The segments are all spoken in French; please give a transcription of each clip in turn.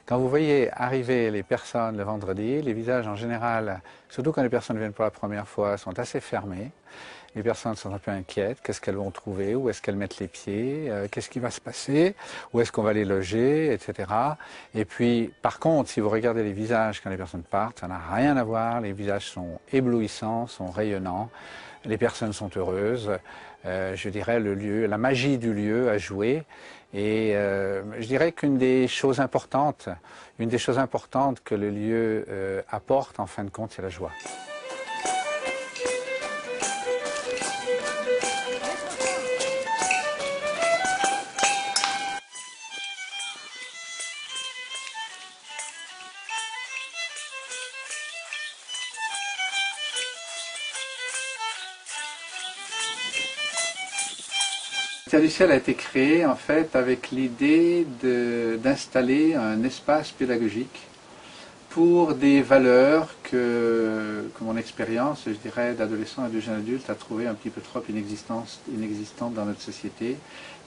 Quand vous voyez arriver les personnes le vendredi, les visages en général, surtout quand les personnes viennent pour la première fois, sont assez fermés. Les personnes sont un peu inquiètes, qu'est-ce qu'elles vont trouver, où est-ce qu'elles mettent les pieds, qu'est-ce qui va se passer, où est-ce qu'on va les loger, etc. Et puis, par contre, si vous regardez les visages quand les personnes partent, ça n'a rien à voir, les visages sont éblouissants, sont rayonnants, les personnes sont heureuses, je dirais le lieu, la magie du lieu a joué. Et je dirais qu'une des choses importantes, que le lieu apporte en fin de compte, c'est la joie. Le Terre du Ciel a été créé en fait avec l'idée d'installer un espace pédagogique pour des valeurs que mon expérience, je dirais, d'adolescent et de jeune adulte a trouvé un petit peu trop inexistantes dans notre société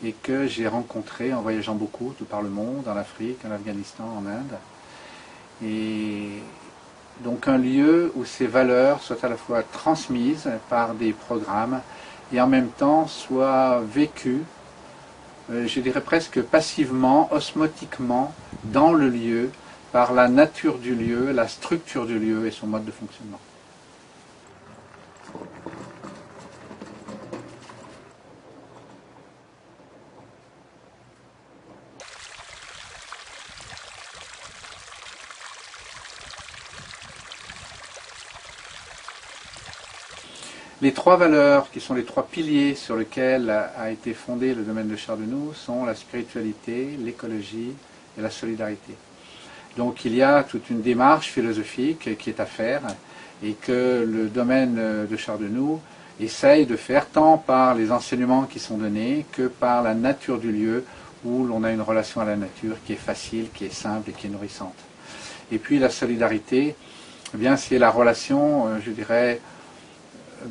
et que j'ai rencontré en voyageant beaucoup tout par le monde, en Afrique, en Afghanistan, en Inde. Et donc un lieu où ces valeurs soient à la fois transmises par des programmes et en même temps soient vécues, je dirais presque passivement, osmotiquement, dans le lieu, par la nature du lieu, la structure du lieu et son mode de fonctionnement. Les trois valeurs qui sont les trois piliers sur lesquels a été fondé le domaine de Chardenoux sont la spiritualité, l'écologie et la solidarité. Donc il y a toute une démarche philosophique qui est à faire et que le domaine de Chardenoux essaye de faire tant par les enseignements qui sont donnés que par la nature du lieu où l'on a une relation à la nature qui est facile, qui est simple et qui est nourrissante. Et puis la solidarité, eh bien c'est la relation, je dirais,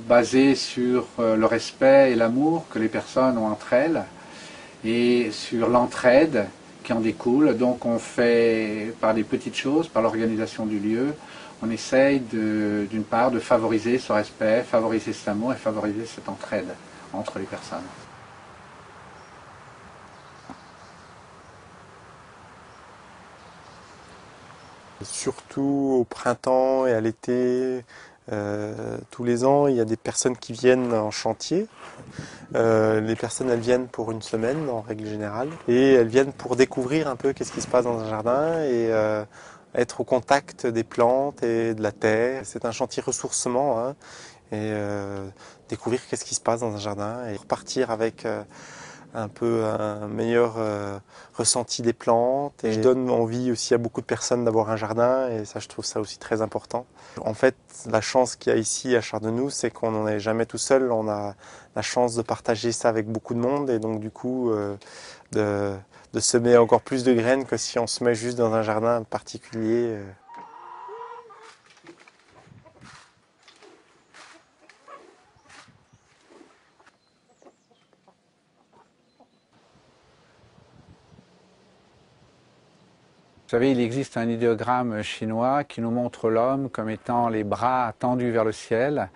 basée sur le respect et l'amour que les personnes ont entre elles et sur l'entraide qui en découle. Donc on fait par des petites choses, par l'organisation du lieu, on essaye d'une part de favoriser ce respect, favoriser cet amour et favoriser cette entraide entre les personnes. Surtout au printemps et à l'été, tous les ans, il y a des personnes qui viennent en chantier. Les personnes, elles viennent pour une semaine en règle générale et elles viennent pour découvrir un peu qu'est-ce qui se passe dans un jardin et être au contact des plantes et de la terre. C'est un chantier ressourcement hein, et découvrir qu'est-ce qui se passe dans un jardin et repartir avec un peu un meilleur ressenti des plantes. Et je donne envie aussi à beaucoup de personnes d'avoir un jardin et ça, je trouve ça aussi très important. En fait, la chance qu'il y a ici à Chardenoux, c'est qu'on n'en est jamais tout seul. On a la chance de partager ça avec beaucoup de monde et donc du coup de semer encore plus de graines que si on se met juste dans un jardin particulier. Vous savez, il existe un idéogramme chinois qui nous montre l'homme comme étant les bras tendus vers le ciel,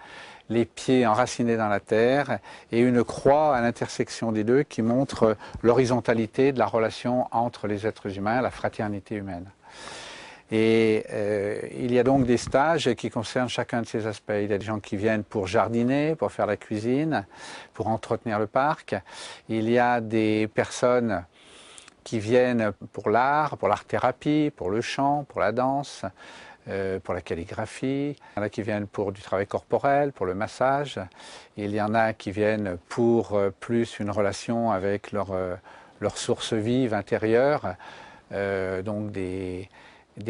les pieds enracinés dans la terre et une croix à l'intersection des deux qui montre l'horizontalité de la relation entre les êtres humains, la fraternité humaine. Et il y a donc des stages qui concernent chacun de ces aspects. Il y a des gens qui viennent pour jardiner, pour faire la cuisine, pour entretenir le parc. Il y a des personnes qui viennent pour l'art-thérapie, pour le chant, pour la danse, pour la calligraphie. Il y en a qui viennent pour du travail corporel, pour le massage. Il y en a qui viennent pour plus une relation avec leur source vive intérieure, donc des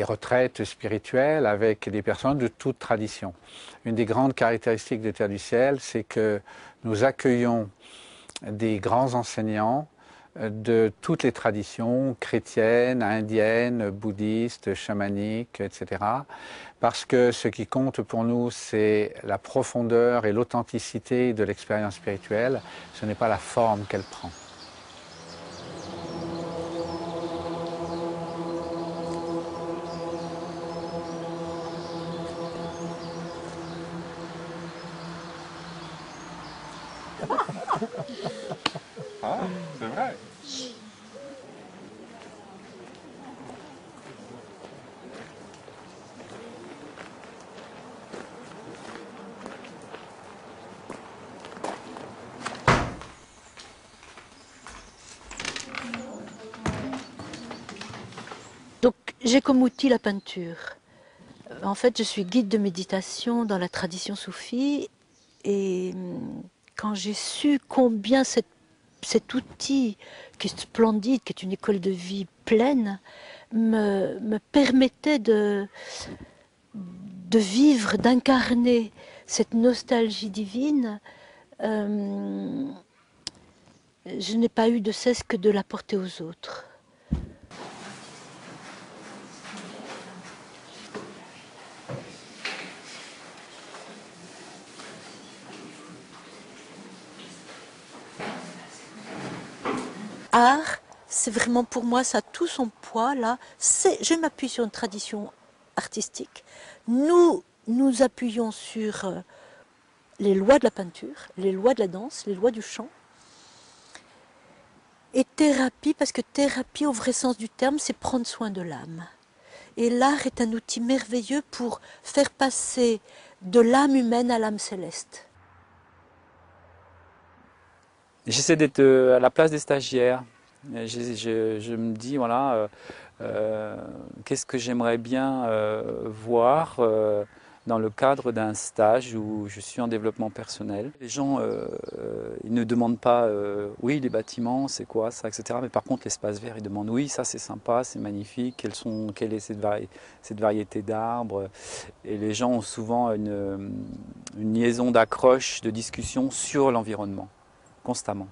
retraites spirituelles avec des personnes de toute tradition. Une des grandes caractéristiques de Terre du Ciel, c'est que nous accueillons des grands enseignants de toutes les traditions chrétiennes, indiennes, bouddhistes, chamaniques, etc. Parce que ce qui compte pour nous, c'est la profondeur et l'authenticité de l'expérience spirituelle, ce n'est pas la forme qu'elle prend. J'ai comme outil la peinture. En fait, je suis guide de méditation dans la tradition soufie et quand j'ai su combien cet outil, qui est splendide, qui est une école de vie pleine, me permettait de vivre, d'incarner cette nostalgie divine, je n'ai pas eu de cesse que de l'apporter aux autres. Art, c'est vraiment pour moi, ça a tout son poids là. Je m'appuie sur une tradition artistique. Nous appuyons sur les lois de la peinture, les lois de la danse, les lois du chant. Et thérapie, parce que thérapie au vrai sens du terme, c'est prendre soin de l'âme. Et l'art est un outil merveilleux pour faire passer de l'âme humaine à l'âme céleste. J'essaie d'être à la place des stagiaires. Je me dis, voilà, qu'est-ce que j'aimerais bien voir dans le cadre d'un stage où je suis en développement personnel. Les gens, ils ne demandent pas, oui, les bâtiments, c'est quoi ça, etc. Mais par contre, l'espace vert, ils demandent, oui, ça c'est sympa, c'est magnifique, quelle est cette variété d'arbres. Et les gens ont souvent une liaison d'accroche, de discussion sur l'environnement, constamment.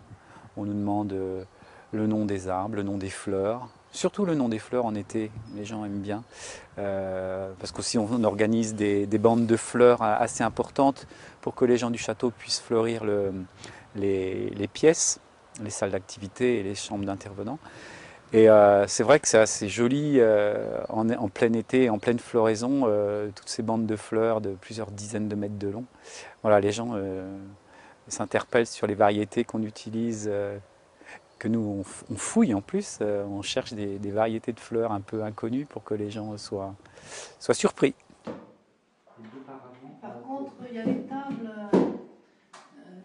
On nous demande le nom des arbres, le nom des fleurs, surtout le nom des fleurs en été, les gens aiment bien, parce qu'aussi on organise des bandes de fleurs assez importantes pour que les gens du château puissent fleurir les pièces, les salles d'activité et les chambres d'intervenants. Et c'est vrai que c'est assez joli en plein été, en pleine floraison, toutes ces bandes de fleurs de plusieurs dizaines de mètres de long. Voilà, les gens s'interpellent sur les variétés qu'on utilise, que nous on fouille en plus, on cherche des variétés de fleurs un peu inconnues pour que les gens soient surpris. Par contre, il y a les tables,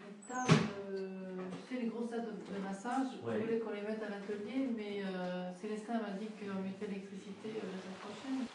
tu sais, les grosses tables de massage, je voulais qu'on les mette à l'atelier, mais Célestin m'a dit qu'on mettait l'électricité la semaine prochaine.